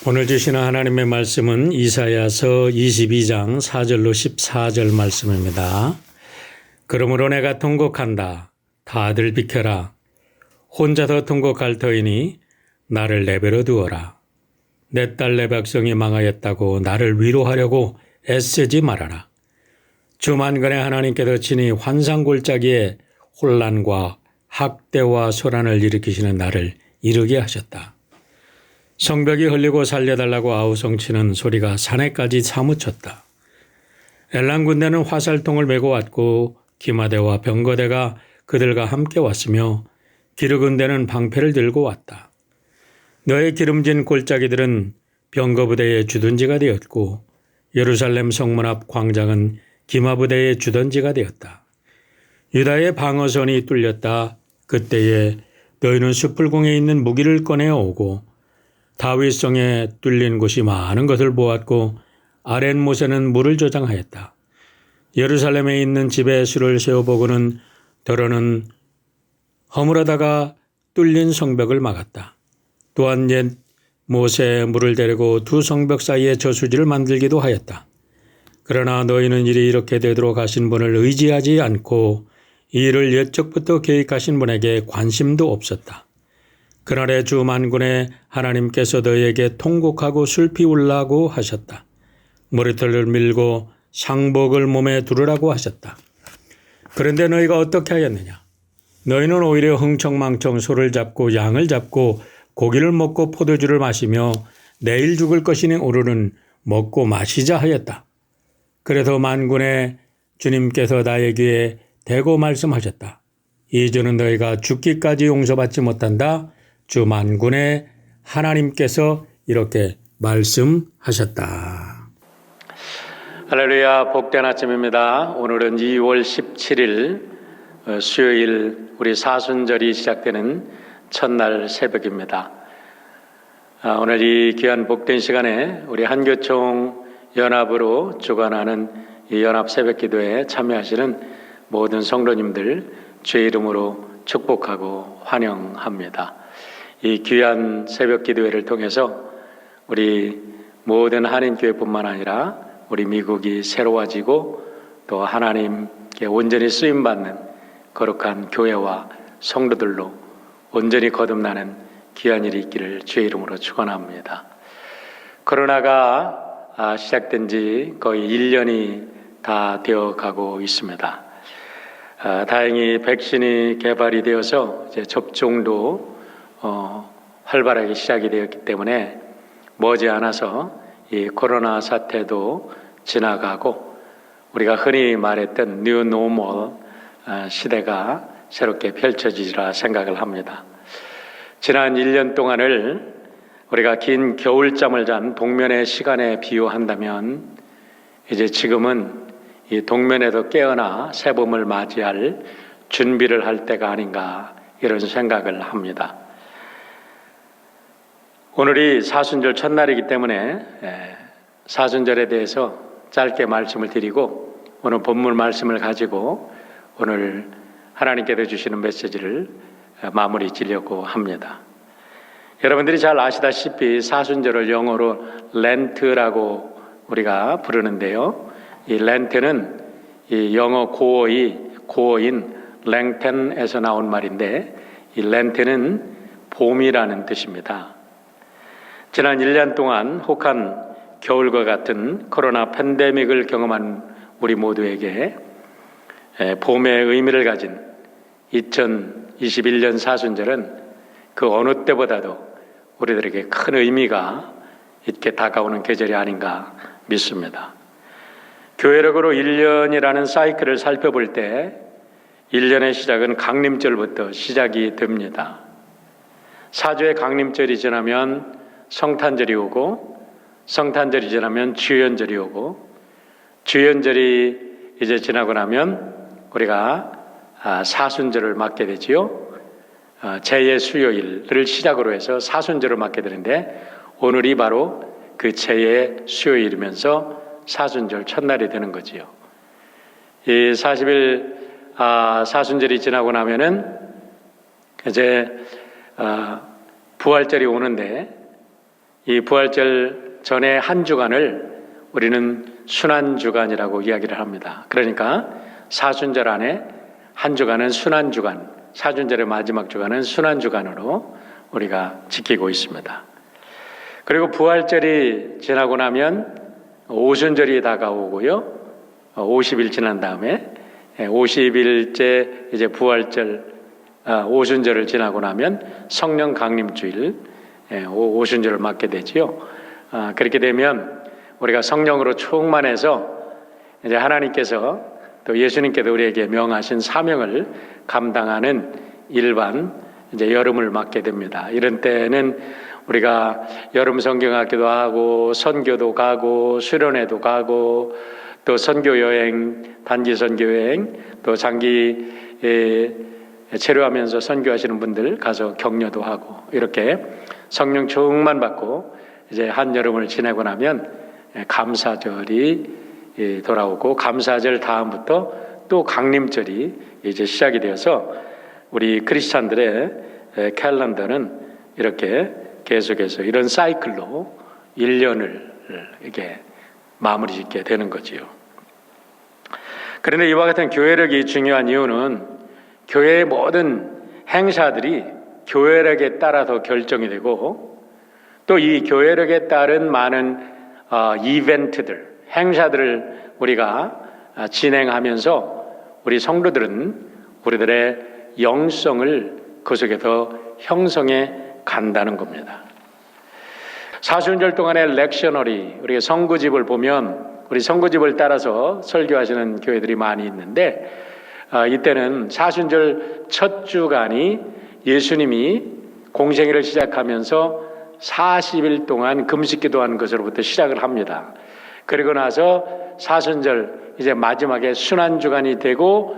오늘 주시는 하나님의 말씀은 이사야서 22장 4절로 14절 말씀입니다. 그러므로 내가 통곡한다. 다들 비켜라. 혼자 더 통곡할 터이니 나를 내버려 두어라. 내 딸 내 백성이 망하였다고 나를 위로하려고 애쓰지 말아라. 주만군의 하나님께서 친히 환상골짜기에 혼란과 학대와 소란을 일으키시는 나를 이르게 하셨다. 성벽이 흘리고 살려달라고 아우성치는 소리가 산에까지 사무쳤다. 엘람 군대는 화살통을 메고 왔고 기마대와 병거대가 그들과 함께 왔으며 기르 군대는 방패를 들고 왔다. 너의 기름진 골짜기들은 병거부대의 주둔지가 되었고 예루살렘 성문 앞 광장은 기마부대의 주둔지가 되었다. 유다의 방어선이 뚫렸다. 그때에 너희는 숯불궁에 있는 무기를 꺼내어 오고 다윗성에 뚫린 곳이 많은 것을 보았고 아랫못에는 물을 저장하였다. 예루살렘에 있는 집에 수를 세워보고는 더러는 허물하다가 뚫린 성벽을 막았다. 또한 옛 못에 물을 데리고 두 성벽 사이에 저수지를 만들기도 하였다. 그러나 너희는 일이 이렇게 되도록 하신 분을 의지하지 않고 이 일을 옛적부터 계획하신 분에게 관심도 없었다. 그날에 주 만군의 하나님께서 너희에게 통곡하고 슬피 울라고 하셨다. 머리털을 밀고 상복을 몸에 두르라고 하셨다. 그런데 너희가 어떻게 하였느냐? 너희는 오히려 흥청망청 소를 잡고 양을 잡고 고기를 먹고 포도주를 마시며 내일 죽을 것이니 오늘은 먹고 마시자 하였다. 그래서 만군의 주님께서 나의 귀에 대고 말씀하셨다. 이 죄는 너희가 죽기까지 용서받지 못한다. 주 만군의 하나님께서 이렇게 말씀하셨다. 할렐루야, 복된 아침입니다. 오늘은 2월 17일 수요일 우리 사순절이 시작되는 첫날 새벽입니다. 오늘 이 귀한 복된 시간에 우리 한교총 연합으로 주관하는 이 연합 새벽기도에 참여하시는 모든 성도님들 주의 이름으로 축복하고 환영합니다. 이 귀한 새벽 기도회를 통해서 우리 모든 한인교회뿐만 아니라 우리 미국이 새로워지고 또 하나님께 온전히 쓰임받는 거룩한 교회와 성도들로 온전히 거듭나는 귀한 일이 있기를 주의 이름으로 축원합니다. 코로나가 시작된 지 거의 1년이 다 되어가고 있습니다. 다행히 백신이 개발이 되어서 이제 접종도 활발하게 시작이 되었기 때문에 머지않아서 이 코로나 사태도 지나가고 우리가 흔히 말했던 뉴 노멀 시대가 새롭게 펼쳐지리라 생각을 합니다. 지난 1년 동안을 우리가 긴 겨울잠을 잔 동면의 시간에 비유한다면 이제 지금은 이 동면에도 깨어나 새봄을 맞이할 준비를 할 때가 아닌가 이런 생각을 합니다. 오늘이 사순절 첫날이기 때문에 사순절에 대해서 짧게 말씀을 드리고 오늘 본문 말씀을 가지고 오늘 하나님께서 주시는 메시지를 마무리 지려고 합니다. 여러분들이 잘 아시다시피 사순절을 영어로 렌트라고 우리가 부르는데요. 이 렌트는 이 영어 고어인 랭텐에서 나온 말인데 이 렌트는 봄이라는 뜻입니다. 지난 1년 동안 혹한 겨울과 같은 코로나 팬데믹을 경험한 우리 모두에게 봄의 의미를 가진 2021년 사순절은 그 어느 때보다도 우리들에게 큰 의미가 있게 다가오는 계절이 아닌가 믿습니다. 교회력으로 1년이라는 사이클을 살펴볼 때 1년의 시작은 강림절부터 시작이 됩니다. 사주의 강림절이 지나면 성탄절이 오고 성탄절이 지나면 주연절이 오고 주연절이 이제 지나고 나면 우리가 사순절을 맞게 되지요. 제2의 수요일을 시작으로 해서 사순절을 맞게 되는데 오늘이 바로 그 제2의 수요일이면서 사순절 첫날이 되는 거지요. 이 40일 사순절이 지나고 나면은 이제 부활절이 오는데 이 부활절 전에 한 주간을 우리는 순환주간이라고 이야기를 합니다. 그러니까 사순절 안에 한 주간은 순환주간, 사순절의 마지막 주간은 순환주간으로 우리가 지키고 있습니다. 그리고 부활절이 지나고 나면 오순절이 다가오고요. 50일 지난 다음에 50일째 이제 부활절 오순절을 지나고 나면 성령 강림주일 오순절을 맞게 되지요. 그렇게 되면 우리가 성령으로 충만해서 이제 하나님께서 또 예수님께도 우리에게 명하신 사명을 감당하는 일반 이제 여름을 맞게 됩니다. 이런 때는 우리가 여름 성경학교도 하고 선교도 가고 수련회도 가고 또 선교 여행, 단기 선교 여행, 또 장기 체류하면서 선교하시는 분들 가서 격려도 하고 이렇게 성령 충만 받고 이제 한여름을 지내고 나면 감사절이 돌아오고 감사절 다음부터 또 강림절이 이제 시작이 되어서 우리 크리스찬들의 캘린더는 이렇게 계속해서 이런 사이클로 1년을 이렇게 마무리 짓게 되는 거지요. 그런데 이와 같은 교회력이 중요한 이유는 교회의 모든 행사들이 교회력에 따라서 결정이 되고 또 이 교회력에 따른 많은 이벤트들, 행사들을 우리가 진행하면서 우리 성도들은 우리들의 영성을 그 속에서 형성해 간다는 겁니다. 사순절 동안의 렉셔너리, 우리가 선구집을 보면 우리 선구집을 따라서 설교하시는 교회들이 많이 있는데 이때는 사순절 첫 주간이 예수님이 공생애를 시작하면서 40일 동안 금식기도한 것으로부터 시작을 합니다. 그리고 나서 사순절 이제 마지막에 순환주간이 되고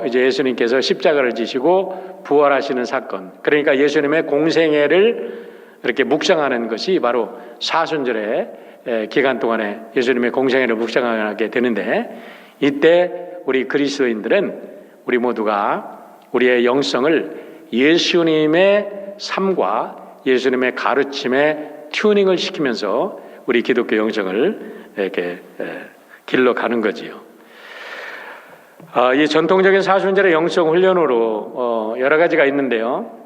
이제 예수님께서 십자가를 지시고 부활하시는 사건, 그러니까 예수님의 공생애를 이렇게 묵상하는 것이 바로 사순절의 기간 동안에 예수님의 공생애를 묵상하게 되는데 이때 우리 그리스도인들은 우리 모두가 우리의 영성을 예수님의 삶과 예수님의 가르침에 튜닝을 시키면서 우리 기독교 영성을 이렇게 길러가는 거지요. 이 전통적인 사순절의 영성 훈련으로 여러 가지가 있는데요.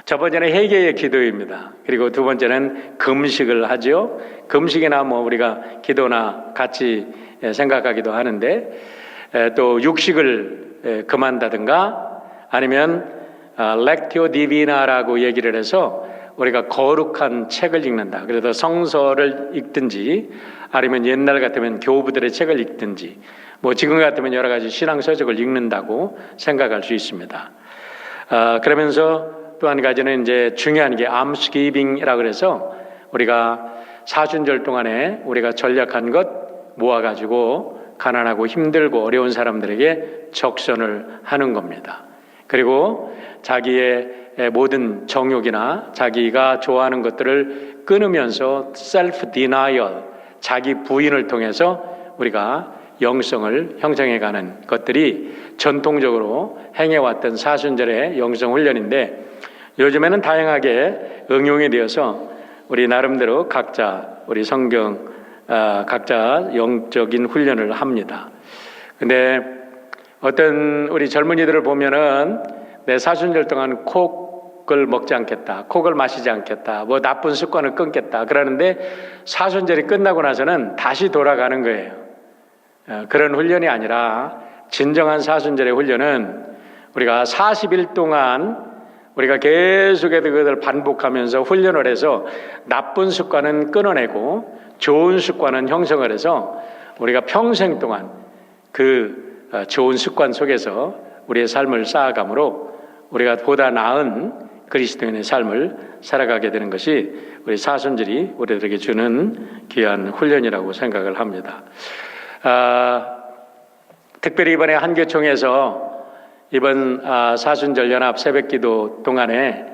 첫 번째는 회개의 기도입니다. 그리고 두 번째는 금식을 하죠. 금식이나 우리가 기도나 같이 생각하기도 하는데 또 육식을 금한다든가 아니면 렉티오 디비나라고 얘기를 해서 우리가 거룩한 책을 읽는다. 그래서 성서를 읽든지 아니면 옛날 같으면 교부들의 책을 읽든지 지금 같으면 여러 가지 신앙 서적을 읽는다고 생각할 수 있습니다. 그러면서 또 한 가지는 이제 중요한 게 암스기빙이라고 그래서 우리가 사순절 동안에 우리가 전략한 것 모아가지고 가난하고 힘들고 어려운 사람들에게 적선을 하는 겁니다. 그리고 자기의 모든 정욕이나 자기가 좋아하는 것들을 끊으면서 셀프 디나이얼, 자기 부인을 통해서 우리가 영성을 형성해가는 것들이 전통적으로 행해왔던 사순절의 영성 훈련인데 요즘에는 다양하게 응용이 되어서 우리 나름대로 각자 우리 성경 각자 영적인 훈련을 합니다. 근데 어떤 우리 젊은이들을 보면은 내 사순절 동안 콕을 먹지 않겠다, 콕을 마시지 않겠다, 나쁜 습관을 끊겠다 그러는데 사순절이 끝나고 나서는 다시 돌아가는 거예요. 그런 훈련이 아니라 진정한 사순절의 훈련은 우리가 40일 동안 우리가 계속해서 그것을 반복하면서 훈련을 해서 나쁜 습관은 끊어내고 좋은 습관은 형성을 해서 우리가 평생 동안 그 좋은 습관 속에서 우리의 삶을 쌓아감으로 우리가 보다 나은 그리스도인의 삶을 살아가게 되는 것이 우리 사순절이 우리들에게 주는 귀한 훈련이라고 생각을 합니다. 특별히 이번에 한교총에서 이번 사순절 연합 새벽기도 동안에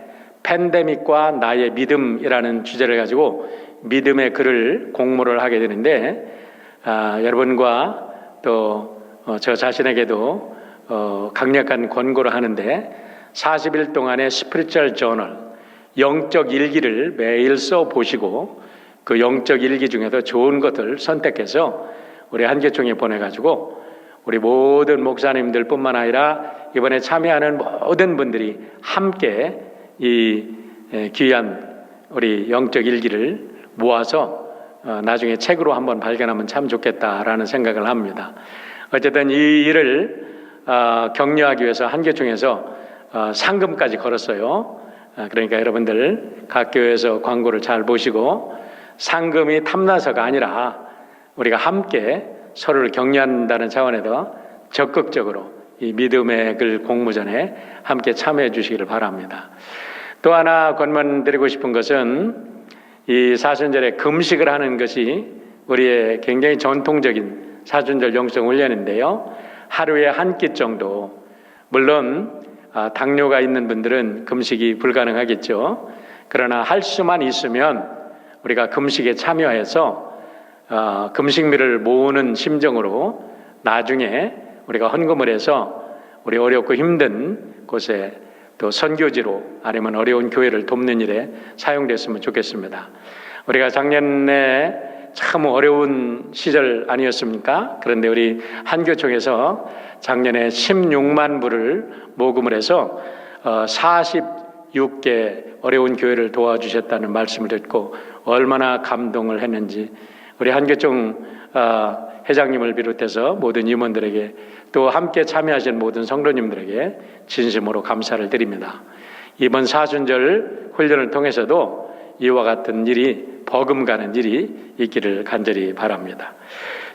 팬데믹과 나의 믿음이라는 주제를 가지고 믿음의 글을 공모를 하게 되는데 여러분과 또 저 자신에게도 강력한 권고를 하는데 40일 동안의 스피리추얼 저널, 영적 일기를 매일 써보시고 그 영적 일기 중에서 좋은 것을 선택해서 우리 한교총에 보내가지고 우리 모든 목사님들 뿐만 아니라 이번에 참여하는 모든 분들이 함께 이 귀한 우리 영적 일기를 모아서 나중에 책으로 한번 발견하면 참 좋겠다라는 생각을 합니다. 어쨌든 이 일을 격려하기 위해서 한교총에서 상금까지 걸었어요. 그러니까 여러분들 각 교회에서 광고를 잘 보시고 상금이 탐나서가 아니라 우리가 함께 서로를 격려한다는 차원에서 적극적으로 이 믿음의 글 공모전에 함께 참여해 주시기를 바랍니다. 또 하나 권면드리고 싶은 것은 이 사순절에 금식을 하는 것이 우리의 굉장히 전통적인 사순절 영성 훈련인데요. 하루에 한 끼 정도, 물론 당뇨가 있는 분들은 금식이 불가능하겠죠. 그러나 할 수만 있으면 우리가 금식에 참여해서 금식미를 모으는 심정으로 나중에 우리가 헌금을 해서 우리 어렵고 힘든 곳에 또 선교지로 아니면 어려운 교회를 돕는 일에 사용됐으면 좋겠습니다. 우리가 작년에 참 어려운 시절 아니었습니까? 그런데 우리 한교총에서 작년에 16만 불을 모금을 해서 46개 어려운 교회를 도와주셨다는 말씀을 듣고 얼마나 감동을 했는지 우리 한교총 회장님을 비롯해서 모든 임원들에게 또 함께 참여하신 모든 성도님들에게 진심으로 감사를 드립니다. 이번 사순절 훈련을 통해서도 이와 같은 일이 버금가는 일이 있기를 간절히 바랍니다.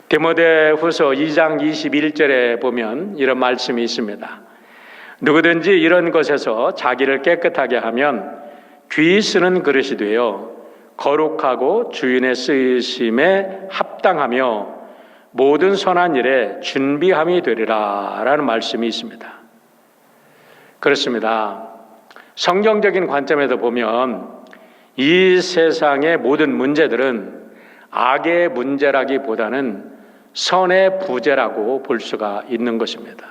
디모데후서 2장 21절에 보면 이런 말씀이 있습니다. 누구든지 이런 것에서 자기를 깨끗하게 하면 귀 쓰는 그릇이 되어 거룩하고 주인의 쓰심에 합당하며 모든 선한 일에 준비함이 되리라 라는 말씀이 있습니다. 그렇습니다. 성경적인 관점에서 보면 이 세상의 모든 문제들은 악의 문제라기보다는 선의 부재라고 볼 수가 있는 것입니다.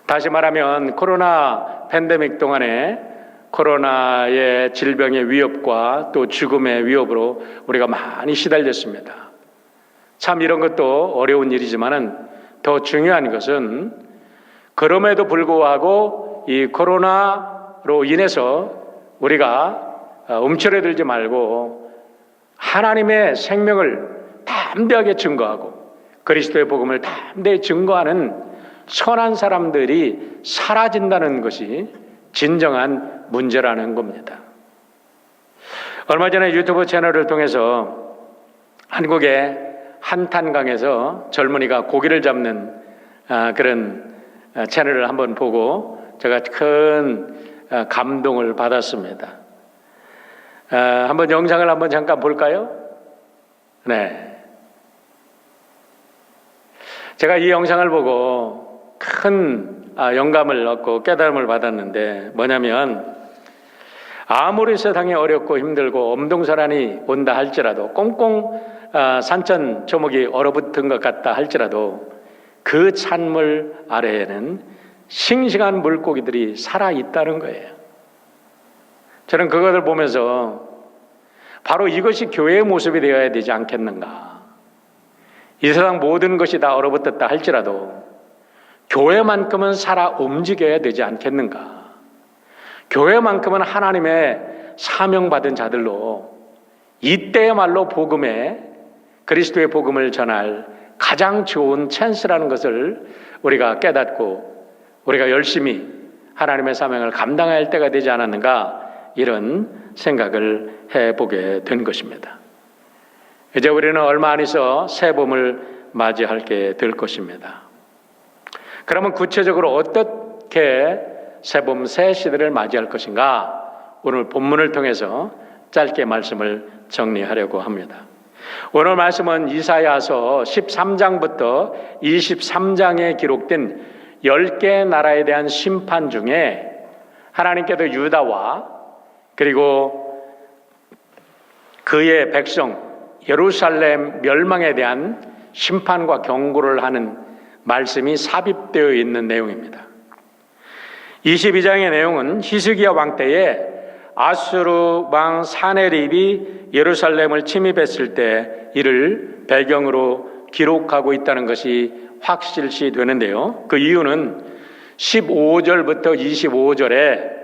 다시 말하면 코로나 팬데믹 동안에 코로나의 질병의 위협과 또 죽음의 위협으로 우리가 많이 시달렸습니다. 참 이런 것도 어려운 일이지만은 더 중요한 것은 그럼에도 불구하고 이 코로나로 인해서 우리가 움츠러들지 말고 하나님의 생명을 담대하게 증거하고 그리스도의 복음을 담대히 증거하는 선한 사람들이 사라진다는 것이 진정한 문제라는 겁니다. 얼마 전에 유튜브 채널을 통해서 한국의 한탄강에서 젊은이가 고기를 잡는 그런 채널을 한번 보고 제가 큰 감동을 받았습니다. 한번 영상을 한번 잠깐 볼까요? 네. 제가 이 영상을 보고 큰 영감을 얻고 깨달음을 받았는데 뭐냐면 아무리 세상이 어렵고 힘들고 엄동설한이 온다 할지라도 꽁꽁 산천 초목이 얼어붙은 것 같다 할지라도 그 찬물 아래에는 싱싱한 물고기들이 살아있다는 거예요. 저는 그것을 보면서 바로 이것이 교회의 모습이 되어야 되지 않겠는가. 이 세상 모든 것이 다 얼어붙었다 할지라도 교회만큼은 살아 움직여야 되지 않겠는가. 교회만큼은 하나님의 사명받은 자들로 이때야말로 복음에 그리스도의 복음을 전할 가장 좋은 찬스라는 것을 우리가 깨닫고 우리가 열심히 하나님의 사명을 감당할 때가 되지 않았는가 이런 생각을 해보게 된 것입니다. 이제 우리는 얼마 안 있어 새봄을 맞이하게 될 것입니다. 그러면 구체적으로 어떻게 새봄 새 시대를 맞이할 것인가 오늘 본문을 통해서 짧게 말씀을 정리하려고 합니다. 오늘 말씀은 이사야서 13장부터 23장에 기록된 10개 나라에 대한 심판 중에 하나님께서 유다와 그리고 그의 백성 예루살렘 멸망에 대한 심판과 경고를 하는 말씀이 삽입되어 있는 내용입니다. 22장의 내용은 히스기야 왕 때에 아수르 왕 사네립이 예루살렘을 침입했을 때 이를 배경으로 기록하고 있다는 것이 확실시 되는데요. 그 이유는 15절부터 25절에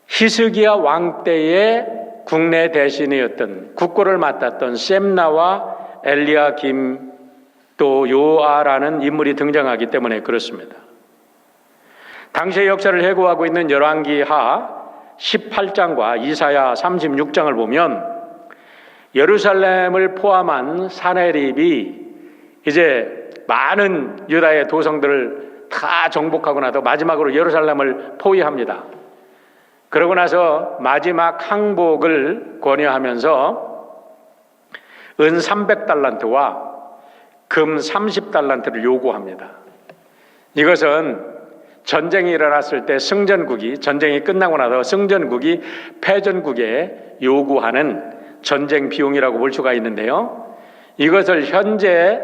히스기야 왕 때의 국내 대신이었던 국고를 맡았던 셈나와 엘리야김 또 요아라는 인물이 등장하기 때문에 그렇습니다. 당시의 역사를 회고하고 있는 열왕기하 18장과 이사야 36장을 보면 예루살렘을 포함한 사네립이 이제 많은 유다의 도성들을 다 정복하고 나서 마지막으로 예루살렘을 포위합니다. 그러고 나서 마지막 항복을 권유하면서 은 300달란트와 금 30달란트를 요구합니다. 이것은 전쟁이 일어났을 때 전쟁이 끝나고 나서 승전국이 패전국에 요구하는 전쟁 비용이라고 볼 수가 있는데요. 이것을 현재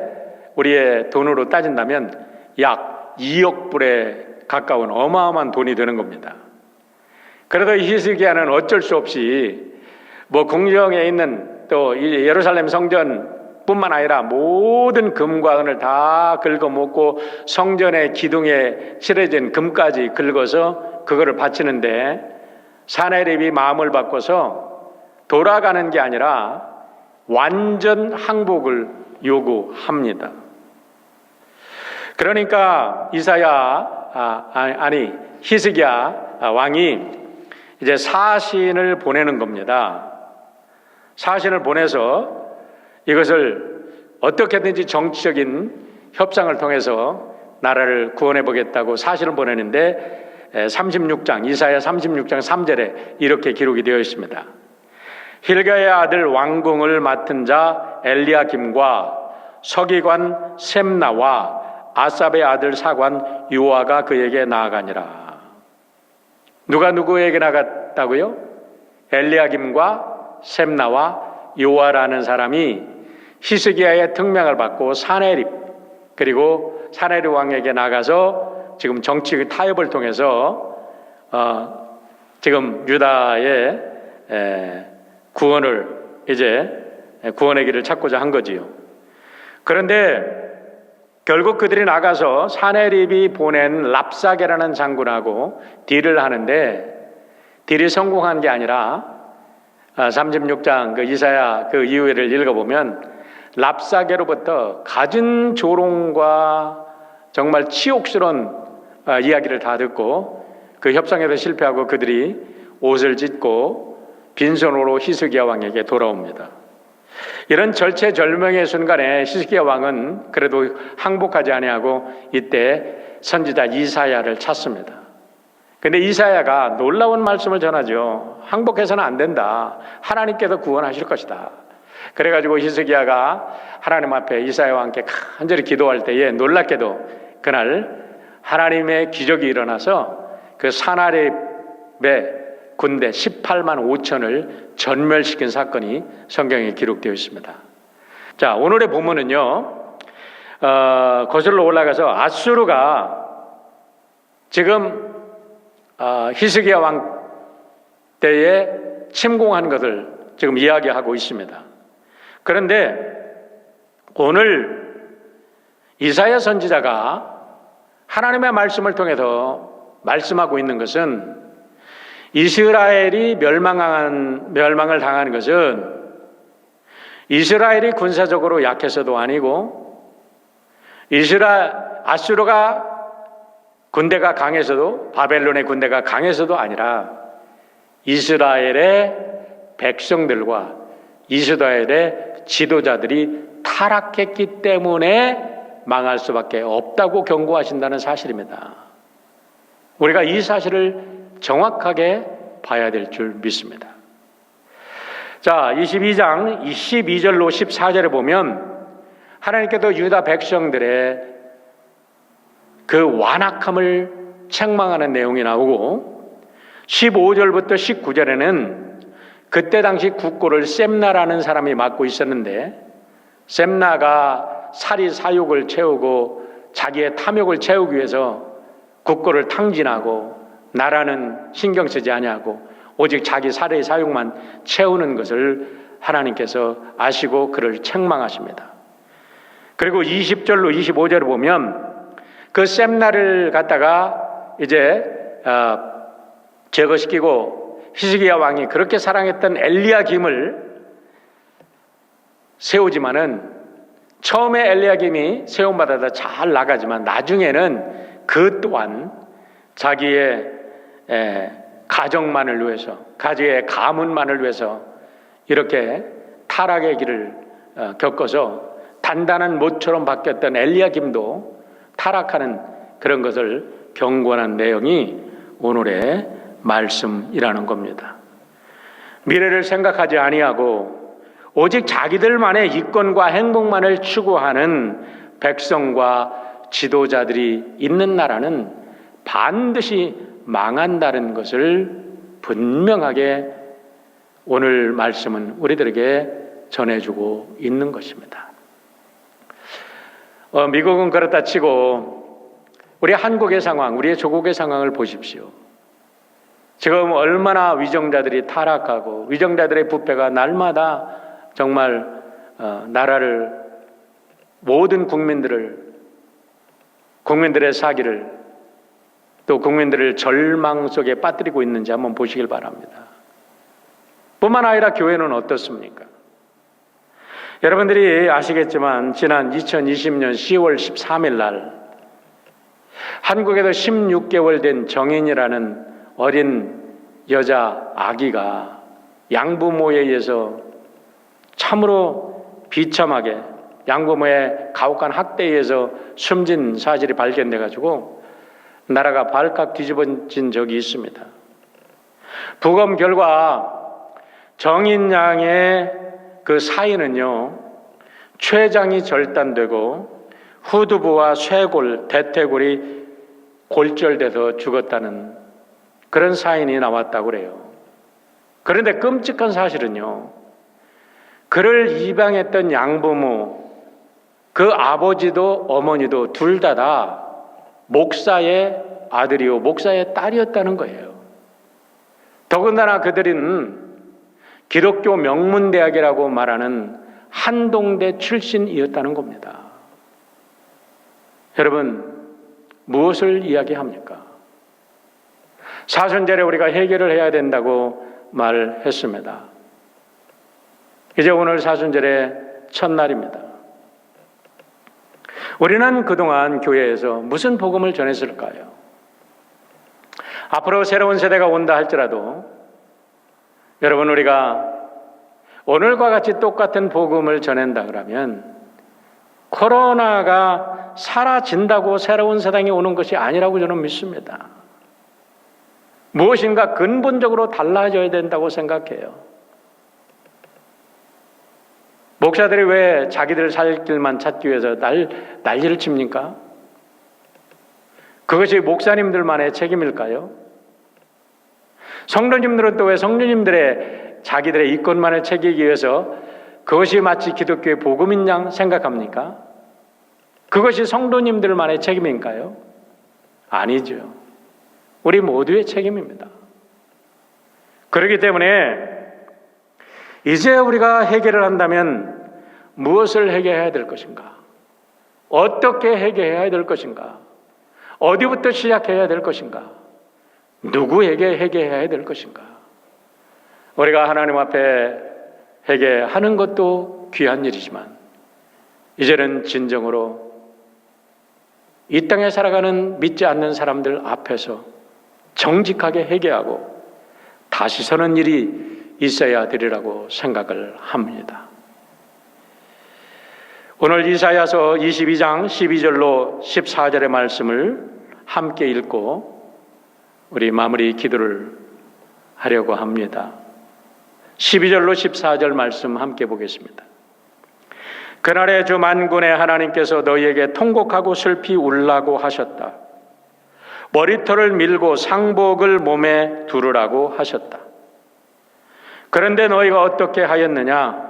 우리의 돈으로 따진다면 약 2억 불에 가까운 어마어마한 돈이 되는 겁니다. 그래도 히스기야는 어쩔 수 없이 궁정에 있는 또 예루살렘 성전뿐만 아니라 모든 금과 은을 다 긁어먹고 성전의 기둥에 칠해진 금까지 긁어서 그거를 바치는데 사네립이 마음을 바꿔서 돌아가는 게 아니라 완전 항복을 요구합니다. 그러니까 히스기야 왕이 이제 사신을 보내는 겁니다. 사신을 보내서 이것을 어떻게든지 정치적인 협상을 통해서 나라를 구원해 보겠다고 사신을 보내는데 36장, 이사야 36장 3절에 이렇게 기록이 되어 있습니다. 힐가의 아들 왕궁을 맡은 자 엘리야김과 서기관 셈나와 아삽의 아들 사관 요아가 그에게 나아가니라. 누가 누구에게 나갔다고요? 엘리야김과 셈나와 요아라는 사람이 히스기야의 특명을 받고 사네립 그리고 사네립 왕에게 나가서 지금 정치 타협을 통해서 지금 유다의 구원의 길을 찾고자 한 거지요. 그런데 결국 그들이 나가서 사네립이 보낸 랍사게라는 장군하고 딜을 하는데 딜이 성공한 게 아니라 36장 그 이사야 그 이후를 읽어보면 랍사게로부터 갖은 조롱과 정말 치욕스러운 이야기를 다 듣고 그 협상에도 실패하고 그들이 옷을 찢고 빈손으로 히스기야 왕에게 돌아옵니다. 이런 절체절명의 순간에 히스기야 왕은 그래도 항복하지 아니하고 이때 선지자 이사야를 찾습니다. 근데 이사야가 놀라운 말씀을 전하죠. 항복해서는 안 된다. 하나님께서 구원하실 것이다. 그래가지고 히스기야가 하나님 앞에 이사야와 함께 간절히 기도할 때에 놀랍게도 그날 하나님의 기적이 일어나서 그 사나립의 군대 18만 5천을 전멸시킨 사건이 성경에 기록되어 있습니다. 자, 오늘의 본문은요, 거슬러 올라가서 아수르가 지금 히스기야 왕 때에 침공한 것을 지금 이야기하고 있습니다. 그런데 오늘 이사야 선지자가 하나님의 말씀을 통해서 말씀하고 있는 것은 이스라엘이 멸망을 당한 것은 이스라엘이 군사적으로 약해서도 아니고 아수르가 군대가 강해서도 바벨론의 군대가 강해서도 아니라 이스라엘의 백성들과 이스라엘의 지도자들이 타락했기 때문에 망할 수밖에 없다고 경고하신다는 사실입니다. 우리가 이 사실을 정확하게 봐야 될 줄 믿습니다. 자, 22장 12절로 14절에 보면 하나님께서 유다 백성들의 그 완악함을 책망하는 내용이 나오고 15절부터 19절에는 그때 당시 국고를 셈나라는 사람이 맡고 있었는데 셈나가 사리 사욕을 채우고 자기의 탐욕을 채우기 위해서 국고를 탕진하고 나라는 신경 쓰지 아니하고 오직 자기 살의 사욕만 채우는 것을 하나님께서 아시고 그를 책망하십니다. 그리고 20절로 25절을 보면 그 셈나를 갖다가 이제 제거시키고 히스기야 왕이 그렇게 사랑했던 엘리야김을 세우지만은 처음에 엘리야김이 세움받아서 잘 나가지만 나중에는 그 또한 자기의 가정만을 위해서, 가정의 가문만을 위해서 이렇게 타락의 길을 겪어서 단단한 못처럼 바뀌었던 엘리야김도 타락하는 그런 것을 경고하는 내용이 오늘의 말씀이라는 겁니다. 미래를 생각하지 아니하고 오직 자기들만의 이권과 행복만을 추구하는 백성과 지도자들이 있는 나라는 반드시 망한다는 것을 분명하게 오늘 말씀은 우리들에게 전해주고 있는 것입니다. 미국은 그렇다 치고 우리 한국의 상황, 우리의 조국의 상황을 보십시오. 지금 얼마나 위정자들이 타락하고 위정자들의 부패가 날마다 정말 나라를, 모든 국민들의 사기를, 또 국민들을 절망 속에 빠뜨리고 있는지 한번 보시길 바랍니다. 뿐만 아니라 교회는 어떻습니까? 여러분들이 아시겠지만 지난 2020년 10월 13일 날 한국에서 16개월 된 정인이라는 어린 여자 아기가 양부모에 의해서 참으로 비참하게 양부모의 가혹한 학대에 의해서 숨진 사실이 발견돼 가지고 나라가 발칵 뒤집어진 적이 있습니다. 부검 결과 정인 양의 그 사인은요, 췌장이 절단되고 후두부와 쇄골, 대퇴골이 골절돼서 죽었다는 그런 사인이 나왔다고 그래요. 그런데 끔찍한 사실은요, 그를 입양했던 양부모, 그 아버지도 어머니도 둘 다 목사의 아들이요 목사의 딸이었다는 거예요. 더군다나 그들은 기독교 명문대학이라고 말하는 한동대 출신이었다는 겁니다. 여러분, 무엇을 이야기합니까? 사순절에 우리가 해결을 해야 된다고 말했습니다. 이제 오늘 사순절의 첫날입니다. 우리는 그동안 교회에서 무슨 복음을 전했을까요? 앞으로 새로운 세대가 온다 할지라도 여러분, 우리가 오늘과 같이 똑같은 복음을 전한다 그러면 코로나가 사라진다고 새로운 세상이 오는 것이 아니라고 저는 믿습니다. 무엇인가 근본적으로 달라져야 된다고 생각해요. 목사들이 왜 자기들 살 길만 찾기 위해서 난리를 칩니까? 그것이 목사님들만의 책임일까요? 성도님들은 또 왜 성도님들의 자기들의 이권만을 챙기기 위해서 그것이 마치 기독교의 복음인 양 생각합니까? 그것이 성도님들만의 책임인가요? 아니죠. 우리 모두의 책임입니다. 그렇기 때문에 이제 우리가 해결을 한다면 무엇을 해결해야 될 것인가? 어떻게 해결해야 될 것인가? 어디부터 시작해야 될 것인가? 누구에게 해결해야 될 것인가? 우리가 하나님 앞에 회개하는 것도 귀한 일이지만 이제는 진정으로 이 땅에 살아가는 믿지 않는 사람들 앞에서 정직하게 회개하고 다시 서는 일이 있어야 되리라고 생각을 합니다. 오늘 이사야서 22장 12절로 14절의 말씀을 함께 읽고 우리 마무리 기도를 하려고 합니다. 12절로 14절 말씀 함께 보겠습니다. 그날에 주 만군의 하나님께서 너희에게 통곡하고 슬피 울라고 하셨다. 머리털을 밀고 상복을 몸에 두르라고 하셨다. 그런데 너희가 어떻게 하였느냐?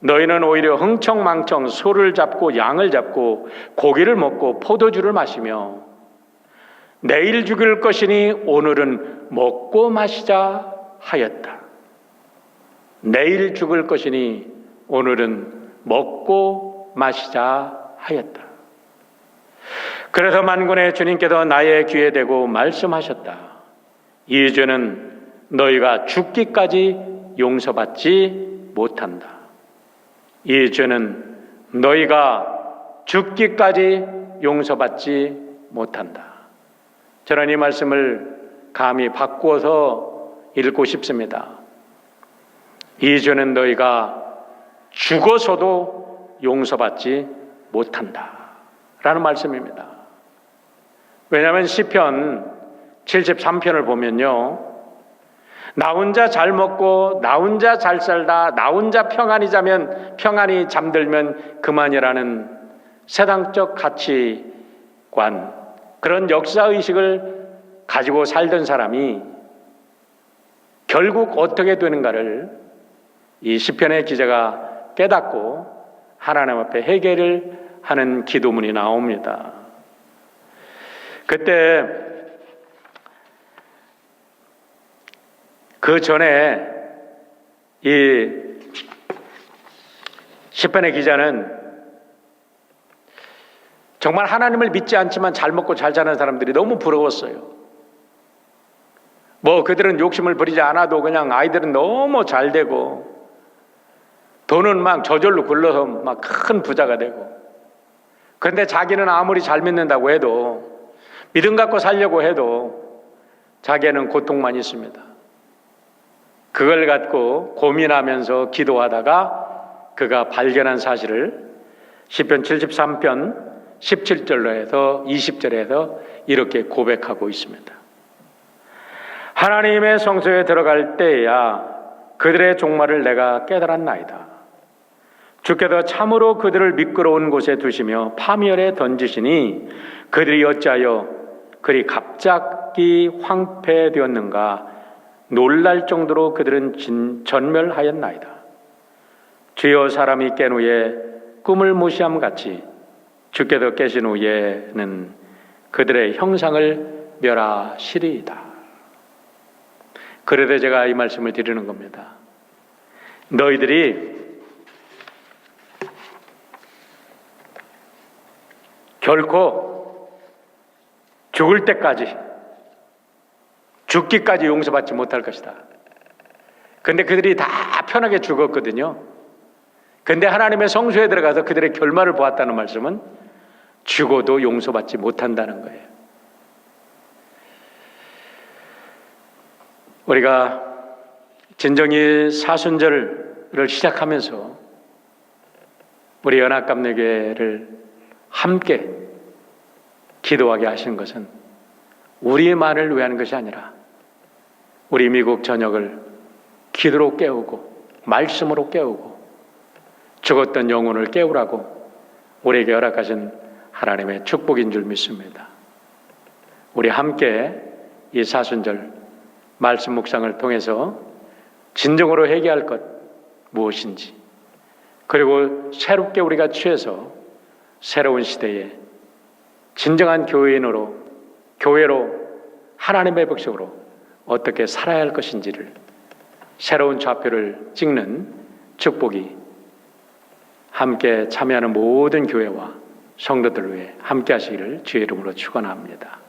너희는 오히려 흥청망청 소를 잡고 양을 잡고 고기를 먹고 포도주를 마시며 내일 죽을 것이니 오늘은 먹고 마시자 하였다. 내일 죽을 것이니 오늘은 먹고 마시자 하였다. 그래서 만군의 주님께서 나의 귀에 대고 말씀하셨다. 이 죄는 너희가 죽기까지 용서받지 못한다. 이 죄는 너희가 죽기까지 용서받지 못한다. 저는 이 말씀을 감히 바꾸어서 읽고 싶습니다. 이 죄는 너희가 죽어서도 용서받지 못한다 라는 말씀입니다. 왜냐하면 시편 73편을 보면요, 나 혼자 잘 먹고 나 혼자 잘 살다 나 혼자 평안히 자면 평안히 잠들면 그만이라는 세상적 가치관, 그런 역사의식을 가지고 살던 사람이 결국 어떻게 되는가를 이 시편의 기자가 깨닫고 하나님 앞에 회개를 하는 기도문이 나옵니다. 그때 그 전에 이 시편의 기자는 정말 하나님을 믿지 않지만 잘 먹고 잘 사는 사람들이 너무 부러웠어요. 그들은 욕심을 부리지 않아도 그냥 아이들은 너무 잘 되고 돈은 막 저절로 굴러서 막 큰 부자가 되고, 그런데 자기는 아무리 잘 믿는다고 해도, 믿음 갖고 살려고 해도 자기는 고통만 있습니다. 그걸 갖고 고민하면서 기도하다가 그가 발견한 사실을 시편 73편 17절로 해서 20절에서 이렇게 고백하고 있습니다. 하나님의 성소에 들어갈 때야 그들의 종말을 내가 깨달았나이다. 주께서 참으로 그들을 미끄러운 곳에 두시며 파멸에 던지시니 그들이 어찌하여 그리 갑자기 황폐되었는가. 놀랄 정도로 그들은 전멸하였나이다. 주여, 사람이 깬 후에 꿈을 무시함같이 주께서 깨신 후에는 그들의 형상을 멸하시리이다. 그래도 제가 이 말씀을 드리는 겁니다. 너희들이 결코 죽을 때까지, 죽기까지 용서받지 못할 것이다. 근데 그들이 다 편하게 죽었거든요. 근데 하나님의 성소에 들어가서 그들의 결말을 보았다는 말씀은 죽어도 용서받지 못한다는 거예요. 우리가 진정이 사순절을 시작하면서 우리 연합감리교회를 함께 기도하게 하시는 것은 우리만을 위한 것이 아니라 우리 미국 전역을 기도로 깨우고 말씀으로 깨우고 죽었던 영혼을 깨우라고 우리에게 허락하신 하나님의 축복인 줄 믿습니다. 우리 함께 이 사순절 말씀 묵상을 통해서 진정으로 회개할 것 무엇인지, 그리고 새롭게 우리가 취해서 새로운 시대에 진정한 교회로 하나님의 백성으로 어떻게 살아야 할 것인지를 새로운 좌표를 찍는 축복이 함께 참여하는 모든 교회와 성도들 위해 함께 하시기를 주의 이름으로 축원합니다.